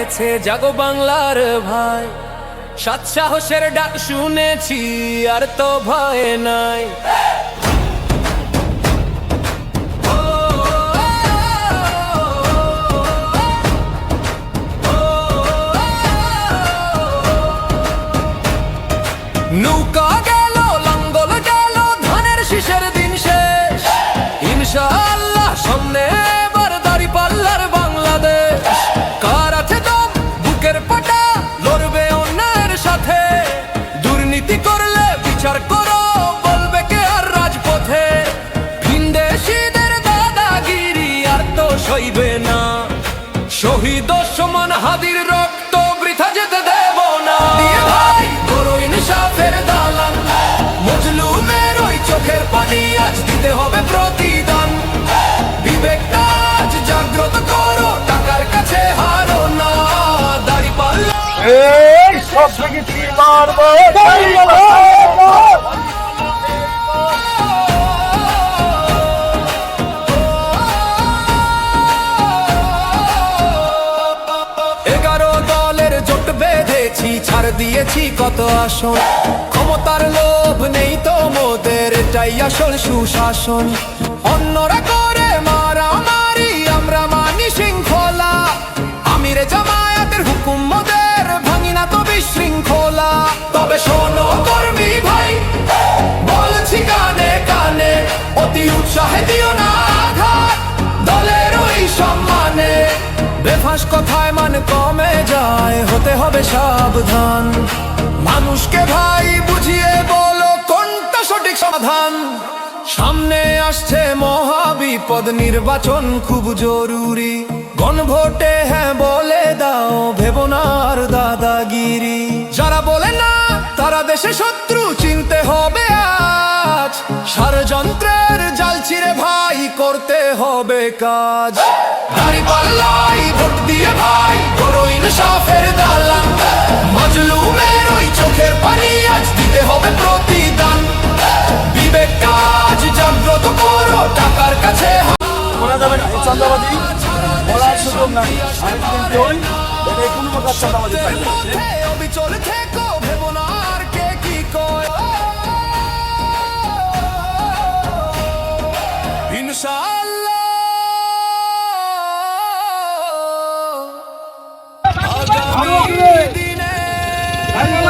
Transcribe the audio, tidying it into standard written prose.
গেছে জাগো বাংলার ভাই, সাত সাহসের ডাক শুনেছি আর তো ভয় নাই। নৌকা গেল লাঙ্গল গেল ধানের শীষের দিন শেষ, ইনশাআল্লাহ সামনে এবার দাঁড়িপাল্লার বাংলাদেশ। কার আছে দম বুকের পাটা লড়বে অন্যায়ের সাথে, দুর্নীতি করলে বিচার করো বলবে কে আর রাজপথে। ভিনদেশীদের দাদাগিরি আর তো সইবে না, শহীদ সমান হাদির রক্ত বৃথা যেতে দেব না। ভাই বড় ইনসাফের দালান, মজলুমের ওই চোখের পানি আজ দিতে হবে প্রতিদান। বিবেকটা আজ জাগ্রত করো, টাকার কাছে হারো না, দাঁড়িপাল্লা এই সব থেকে তীর মারবো। ছাড় দিয়েছি কত আসন, ক্ষমতার লোভ নেই তো মোদের, এটাই আসল সুশাসন। অন্যরা করে মারামারি আমরা মানি শৃঙ্খলা, আমিরে জামায়াতের হুকুম মোদের ভাঙি না তো বিশৃঙ্খলা। তবে শোনো কর্মী ভাই বলছি কানে কানে, অতি উৎসাহে দিও না আঘাত দলের ওই সম্মানে। বেফাঁস কথায় মান কমে যায়, হতে হবে সাবধান। মানুষকে ভাই বুঝিয়ে বলো কোনটা সঠিক সমাধান। সামনে আসছে মহাবিপদ, নির্বাচন খুব জরুরি, গণভোটে হ্যাঁ বলে দাও, ভেবো না আর দাদাগিরি। যারা বলে না তারা দেশে শত্রু, চিনতে হবে আজ ষড়যন্ত্রের জাল ছিঁড়ে ভাই করতে হবে কাজ। দাঁড়িপাল্লাই ভোট দিয়ে ভাই বড় ইনসাফের দালান, মজলুমের ওই চোখের পানি আজ দিতে হবে প্রতিদান। বিবেক কাজ জাগ্রত করো, টাকার কাছে শোনা যাবে না, এই চাঁদাবাদী বলার সুযোগ নাই। আমি কিন্তু কোনো প্রকার চাঁদাবাদী চাই না।